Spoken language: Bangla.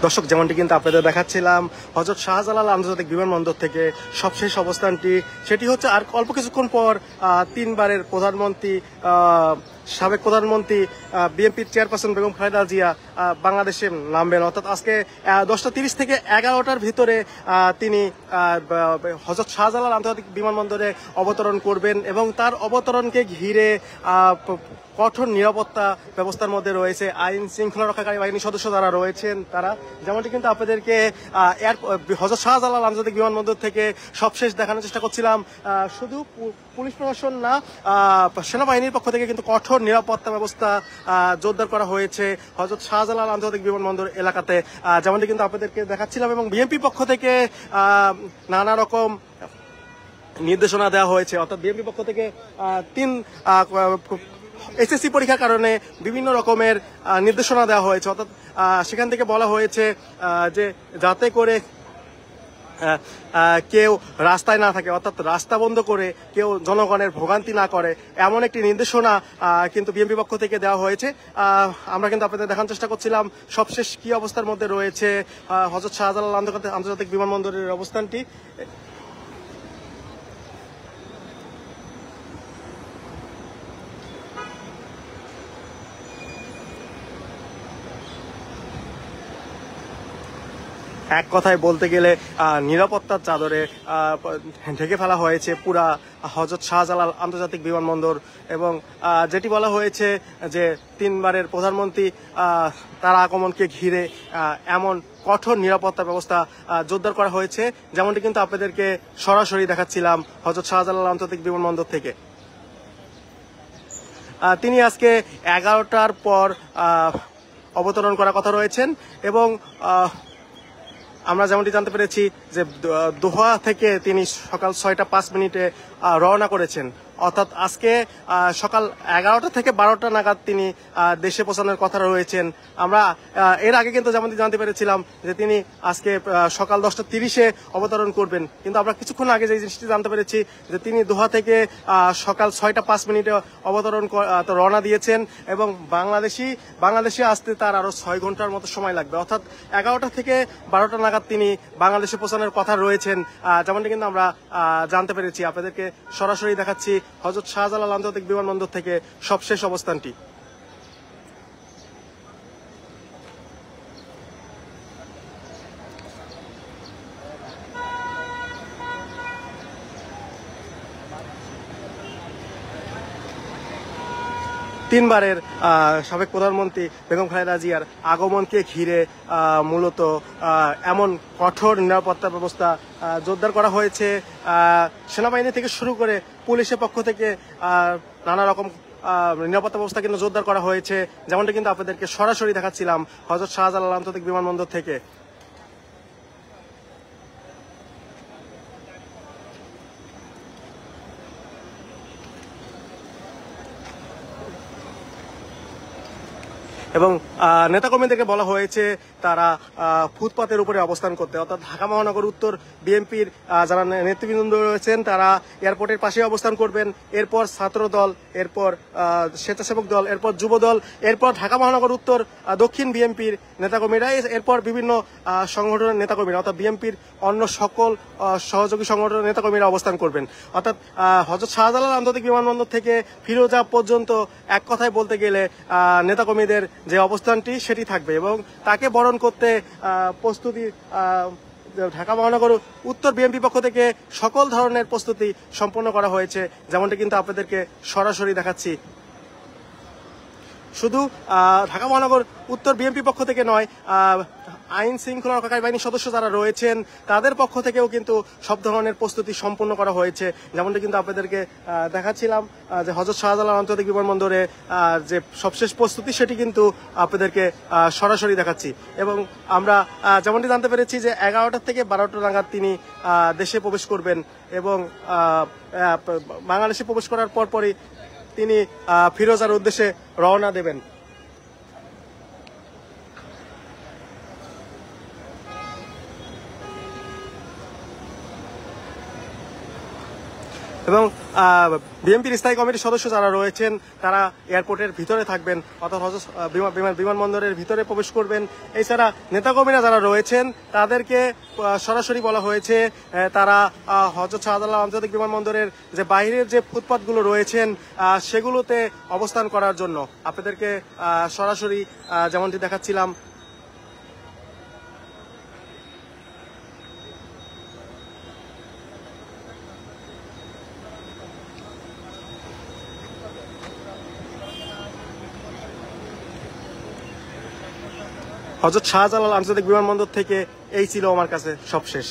দর্শক, যেমনটি কিন্তু আপনাদের দেখাচ্ছিলাম হযরত শাহজালাল আন্তর্জাতিক বিমানবন্দর থেকে সবশেষ অবস্থানটি, সেটি হচ্ছে আর অল্প কিছুক্ষণ পর তিনবারের প্রধানমন্ত্রী, সাবেক প্রধানমন্ত্রী বিএনপির চেয়ারপারসন বেগম খালেদা জিয়া বাংলাদেশে নামবেন। অর্থাৎ আজকে 10টা 30 থেকে 11টার ভিতরে তিনি হযরত শাহজালাল আন্তর্জাতিক বিমানবন্দরে অবতরণ করবেন এবং তার অবতরণকে ঘিরে কঠোর নিরাপত্তা ব্যবস্থার মধ্যে রয়েছে আইন শৃঙ্খলা রক্ষাকারী বাহিনীর সদস্য যারা রয়েছেন তারা। যেমনটি কিন্তু আপনাদেরকে হযরত শাহজালাল আন্তর্জাতিক বিমানবন্দর থেকে সবশেষ দেখানোর চেষ্টা করছিলাম। শুধু পুলিশ প্রশাসন না, সেনাবাহিনীর পক্ষ থেকে কিন্তু কঠোর নিরাপত্তা ব্যবস্থা জোরদার করা হয়েছে হযরত শাহজালাল আন্তর্জাতিক বিমানবন্দর এলাকাতে, যেমনটি কিন্তু আপনাদেরকে দেখাচ্ছিলাম। এবং বিএনপি পক্ষ থেকে নানা রকম নির্দেশনা দেওয়া হয়েছে। অর্থাৎ বিএনপি পক্ষ থেকে এসএসসি পরীক্ষার কারণে বিভিন্ন রকমের নির্দেশনা দেওয়া হয়েছে। অর্থাৎ সেখান থেকে বলা হয়েছে যে যাতে করে কেউ রাস্তায় না থাকে, অর্থাৎ রাস্তা বন্ধ করে কেউ জনগণের ভোগান্তি না করে, এমন একটি নির্দেশনা কিন্তু বিএনপি পক্ষ থেকে দেওয়া হয়েছে। আমরা কিন্তু আপনাদের দেখানোর চেষ্টা করছিলাম সবশেষ কি অবস্থার মধ্যে রয়েছে হযরত শাহজালাল আন্তর্জাতিক বিমানবন্দরের অবস্থানটি। এক কথায় বলতে গেলে নিরাপত্তার চাদরে ঢেকে ফেলা হয়েছে পুরা হযরত শাহজালাল আন্তর্জাতিক বিমানবন্দর। এবং যেটি বলা হয়েছে যে তিনবারের প্রধানমন্ত্রী তার আগমনকে ঘিরে এমন কঠোর নিরাপত্তা ব্যবস্থা জোরদার করা হয়েছে, যেমনটি কিন্তু আপনাদেরকে সরাসরি দেখাচ্ছিলাম হযরত শাহজালাল আন্তর্জাতিক বিমানবন্দর থেকে। তিনি আজকে 11টার পর অবতরণ করার কথা রয়েছেন এবং আমরা যেমনটি জানতে পেরেছি যে দোহা থেকে তিনি সকাল 6টা 5 মিনিটে রওনা করেছেন। অর্থাৎ আজকে সকাল 11টা থেকে 12টা নাগাদ তিনি দেশে পৌঁছানোর কথা রয়েছেন। আমরা এর আগে কিন্তু যেমনটি জানতে পেরেছিলাম যে তিনি আজকে সকাল 10টা 30-এ অবতরণ করবেন, কিন্তু আমরা কিছুক্ষণ আগে যে জিনিসটি জানতে পেরেছি যে তিনি দোহা থেকে সকাল 6টা 5 মিনিটে রওনা দিয়েছেন এবং বাংলাদেশে আসতে তার আরো 6 ঘন্টার মতো সময় লাগবে। অর্থাৎ 11টা থেকে 12টা নাগাদ তিনি বাংলাদেশে পৌঁছানোর কথা রয়েছেন, যেমনটি কিন্তু আমরা জানতে পেরেছি। আপনাদেরকে সরাসরি দেখাচ্ছি হযরত শাহজালাল আন্তর্জাতিক বিমানবন্দর থেকে সবশেষ অবস্থানটি। তিনবারের সাবেক প্রধানমন্ত্রী বেগম খালেদা জিয়ার আগমনকে ঘিরে মূলত এমন কঠোর নিরাপত্তা ব্যবস্থা জোরদার করা হয়েছে। সেনাবাহিনী থেকে শুরু করে পুলিশের পক্ষ থেকে নানা রকম নিরাপত্তা ব্যবস্থা কিন্তু জোরদার করা হয়েছে, যেমনটা কিন্তু আপনাদেরকে সরাসরি দেখাচ্ছিলাম হযরত শাহজালাল আন্তর্জাতিক বিমানবন্দর থেকে। এবং নেতাকর্মীদেরকে বলা হয়েছে তারা ফুটপাতের উপরে অবস্থান করতে, অর্থাৎ ঢাকা মহানগর উত্তর বিএনপির যারা নেতৃবৃন্দ রয়েছেন তারা এয়ারপোর্টের পাশে অবস্থান করবেন। এরপর ছাত্র দল, এরপর স্বেচ্ছাসেবক দল, এরপর যুব দল, এরপর ঢাকা মহানগর উত্তর দক্ষিণ বিএনপির নেতাকর্মীরা, এরপর বিভিন্ন সংগঠনের নেতাকর্মীরা, অর্থাৎ বিএনপির অন্য সকল সহযোগী সংগঠনের নেতাকর্মীরা অবস্থান করবেন। অর্থাৎ হযরত শাহজালাল আন্তর্জাতিক বিমানবন্দর থেকে ফিরোজা পর্যন্ত এক কথায় বলতে গেলে নেতাকর্মীদের যে অবস্থানটি সেটি থাকবে এবং তাকে বরণ করতে প্রস্তুতি ঢাকা মহানগর উত্তর বিএনপি পক্ষ থেকে সকল ধরনের প্রস্তুতি সম্পন্ন করা হয়েছে, যেমনটা কিন্তু আপনাদেরকে সরাসরি দেখাচ্ছি। শুধু ঢাকা মহানগর উত্তর বিএনপি পক্ষ থেকে নয়, আইন শৃঙ্খলা রক্ষাকারী বাহিনীর সদস্য যারা রয়েছেন তাদের পক্ষ থেকেও কিন্তু সব ধরনের প্রস্তুতি সম্পন্ন করা হয়েছে, যেমনটা কিন্তু আপনাদেরকে দেখাচ্ছিলাম যে হযরত শাহজালাল আন্তর্জাতিক বিমানবন্দরে যে সবশেষ প্রস্তুতি সেটি কিন্তু আপনাদেরকে সরাসরি দেখাচ্ছি। এবং আমরা যেমনটি জানতে পেরেছি যে 11টা থেকে 12টা নাগাদ তিনি দেশে প্রবেশ করবেন এবং বাংলাদেশে প্রবেশ করার পরপরই তিনি ফিরোজার উদ্দেশ্যে রওনা দেবেন। এবং বিএনপির স্থায়ী কমিটির সদস্য যারা রয়েছেন তারা এয়ারপোর্টের ভিতরে থাকবেন, অর্থাৎ বিমানবন্দরের ভিতরে প্রবেশ করবেন। এছাড়া নেতাকর্মীরা যারা রয়েছেন তাদেরকে সরাসরি বলা হয়েছে তারা হযরত শাহজালাল আন্তর্জাতিক বিমানবন্দরের যে বাইরের যে ফুটপাথগুলো রয়েছেন সেগুলোতে অবস্থান করার জন্য। আপনাদেরকে সরাসরি যেমনটি দেখাচ্ছিলাম, হযরত শাহজালাল আন্তর্জাতিক বিমানবন্দর থেকে এই ছিল আমার কাছে সবশেষ।